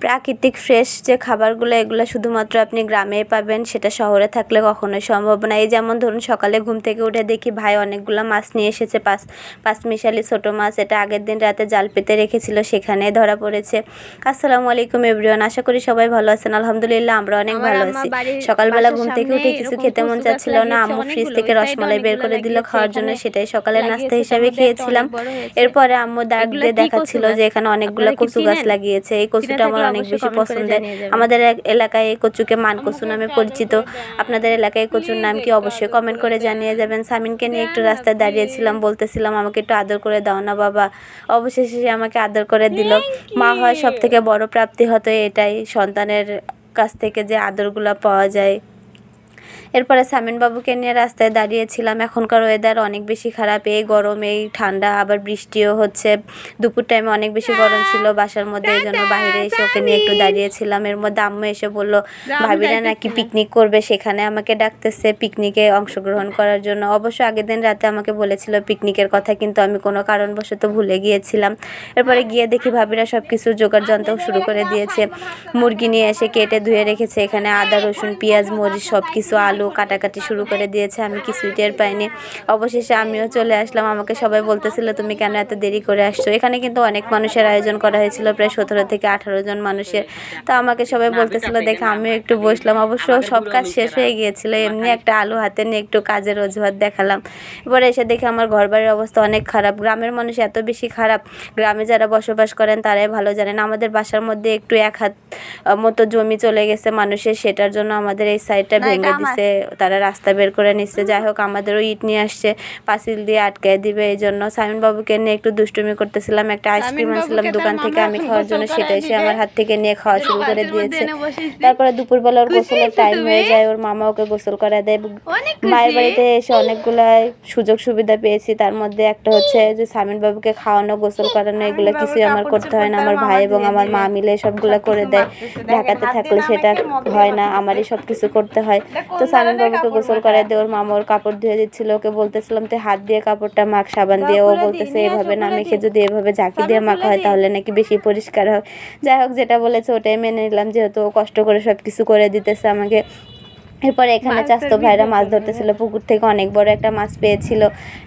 প্রাকৃতিক ফ্রেশ যে খাবারগুলো এগুলো শুধুমাত্র আপনি গ্রামেই পাবেন, সেটা শহরে থাকলে কখনোই সম্ভব না। এই যেমন ধরুন সকালে ঘুম থেকে উঠে দেখি ভাই অনেকগুলো মাছ নিয়ে এসেছে, পাঁচমিশালি ছোটো মাছ। এটা আগের দিন রাতে জাল পেতে রেখেছিল, সেখানে ধরা পড়েছে। আসসালামু আলাইকুম এভরিওয়ান, আশা করি সবাই ভালো আছেন। আলহামদুলিল্লাহ আমরাও অনেক ভালো আছি। সকালবেলা ঘুম থেকে উঠে কিছু খেতে মন চাচ্ছিল না, আম্মু ফ্রিজ থেকে রসমালাই বের করে দিল খাওয়ার জন্য, সেটাই সকালের নাস্তা হিসাবে খেয়েছিলাম। এরপরে আম্মু দাগ দিয়ে দেখাচ্ছিল যে এখানে অনেকগুলো কচু গাছ লাগিয়েছে। এই কচুটা আমার অনেক বেশি পছন্দের। আমাদের এলাকায় এই কচুকে মান কচু নামে পরিচিত। আপনাদের এলাকায় কচুর নাম কি অবশ্যই কমেন্ট করে জানিয়ে যাবেন। সামিনকে নিয়ে একটু রাস্তায় দাঁড়িয়েছিলাম, বলতেছিলাম আমাকে একটু আদর করে দাও না বাবা। অবশেষে সে আমাকে আদর করে দিল। মা হয় সব থেকে বড় প্রাপ্তি হতো এটাই, সন্তানের কাছ থেকে যে আদরগুলো পাওয়া যায়। এরপরে সামিন বাবুকে নিয়ে রাস্তায় দাঁড়িয়েছিলাম। এখনকার ওয়েদার অনেক বেশি খারাপ, এই গরম এই ঠান্ডা, আবার বৃষ্টিও হচ্ছে। দুপুর টাইমে অনেক বেশি গরম ছিল বাসার মধ্যে, এই জন্য বাইরে এসে ওকে নিয়ে একটু দাঁড়িয়েছিলাম। এর মধ্যে আম্মু এসে বলল ভাবিরা নাকি পিকনিক করবে, সেখানে আমাকে ডাকতেছে পিকনিকে অংশগ্রহণ করার জন্য। অবশ্য আগের দিন রাতে আমাকে বলেছিল পিকনিকের কথা, কিন্তু আমি কোনো কারণবশত ভুলে গিয়েছিলাম। এরপরে গিয়ে দেখি ভাবিরা সব কিছু জোগাড় যন্ত্র শুরু করে দিয়েছে। মুরগি নিয়ে এসে কেটে ধুয়ে রেখেছে, এখানে আদা রসুন পেঁয়াজ মরিচ সব কিছু, আলু কাটাকাটি শুরু করে দিয়েছে। আমি কিছুই টের পাইনি। অবশেষে আমিও চলে আসলাম। আমাকে সবাই বলতেছিল তুমি কেন এত দেরি করে আসছো। এখানে কিন্তু অনেক মানুষের আয়োজন করা হয়েছিল, প্রায় 17 থেকে 18 জন মানুষের। তো আমাকে সবাই বলতেছিল দেখে আমিও একটু বসলাম। অবশ্য সব কাজ শেষ হয়ে গিয়েছিল, এমনি একটা আলু হাতে নিয়ে একটু কাজের অজুহাত দেখালাম। এবারে এসে দেখে আমার ঘরবাড়ির অবস্থা অনেক খারাপ। গ্রামের মানুষ এত বেশি খারাপ, গ্রামে যারা বসবাস করেন তারাই ভালো জানেন। আমাদের বাসার মধ্যে একটু 1 হাত মতো জমি চলে গেছে মানুষের, সেটার জন্য আমাদের এই সাইডটা ভেঙে দিছে, তারা রাস্তা বের করে নিচ্ছে। যাই হোক আমাদেরও ইট নিয়ে আসছে, পাঁচিল দিয়ে আটকায় দিবে। এই জন্য সামিন বাবুকে নিয়ে একটু দুষ্টুমি করতেছিলাম। একটা আইসক্রিম আনছিলাম দোকান থেকে আমি খাওয়ার জন্য, সেটাই সে আমার হাত থেকে নিয়ে খাওয়া শুরু করে দিয়েছে। তারপরে দুপুরবেলা ওর গোসলের টাইম হয়ে যায়, ওর মামা ওকে গোসল করে দেয়। মায়ের বাড়িতে এসে অনেকগুলা সুযোগ সুবিধা পেয়েছি, তার মধ্যে একটা হচ্ছে যে সামিন বাবুকে খাওয়ানো গোসল করানো, এগুলো কিছুই আমার করতে হয় না। আমার ভাই এবং আমার মা মিলে সবগুলো করে দেয়। ঢাকাতে থাকলে সেটা হয় না, আমারই সব কিছু করতে হয়। তো সামিন বাবুকে গোসল করে দিয়ে ওর মামা ওর কাপড় ধুয়ে দিচ্ছিল। ওকে বলতেছিলাম তুই হাত দিয়ে কাপড়টা মাখ সাবান দিয়ে। ও বলতেছে এভাবে না মেখে যদি এভাবে ঝাঁকি দিয়ে মাখা হয় তাহলে নাকি বেশি পরিষ্কার হয়। যাই হোক যেটা বলেছে ওটাই মেনে নিলাম, যেহেতু ও কষ্ট করে সব কিছু করে দিতেছে আমাকে। এরপরে এখানে চাস্তো ভাইরা মাছ ধরতেছিল, পুকুর থেকে অনেক বড় একটা মাছ পেয়েছিল,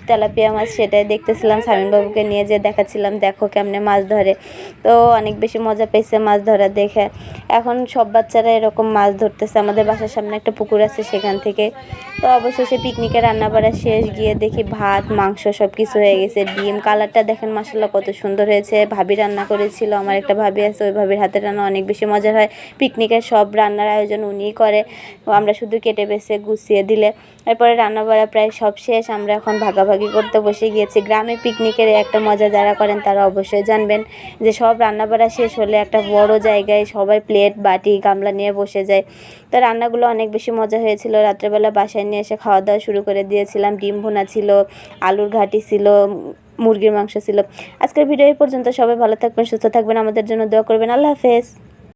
তেলাপিয়া মাছ। সেটাই দেখতেছিলাম, সামিন বাবুকে নিয়ে যে দেখাচ্ছিলাম দেখো কেমনে মাছ ধরে। তো অনেক বেশি মজা পেয়েছে মাছ ধরা দেখে। এখন সব বাচ্চারা এরকম মাছ ধরতেছে। আমাদের বাসার সামনে একটা পুকুর আছে, সেখান থেকে। তো অবশেষে পিকনিকে রান্না বাড়া শেষ, গিয়ে দেখি ভাত মাংস সব কিছু হয়ে গেছে। ডিম কালারটা দেখেন মাশাআল্লাহ কত সুন্দর হয়েছে। ভাবি রান্না করেছিল, আমার একটা ভাবি আছে, ওই ভাবির হাতের রান্না অনেক বেশি মজার হয়। পিকনিকের সব রান্নার আয়োজন উনিই করে, আমরা শুধু কেটে বেছে গুছিয়ে দিলে। এরপরে রান্নাবাড়া প্রায় সব শেষ, আমরা এখন ভাগাভাগি করতে বসে গিয়েছি। গ্রামে পিকনিকের একটা মজা যারা করেন তারা অবশ্যই জানবেন যে সব রান্নাবাড়া শেষ হলে একটা বড় জায়গায় সবাই প্লেট বাটি গামলা নিয়ে বসে যায়। তো রান্নাগুলো অনেক বেশি মজা হয়েছিল। রাত্রেবেলা বাসায় নিয়ে এসে খাওয়া দাওয়া শুরু করে দিয়েছিলাম। ডিম ভুনা ছিল, আলুর ঘাটি ছিল, মুরগির মাংস ছিল। আজকের ভিডিও এই পর্যন্ত। সবাই ভালো থাকবেন, সুস্থ থাকবেন, আমাদের জন্য দোয়া করবেন। আল্লাহ হাফেজ।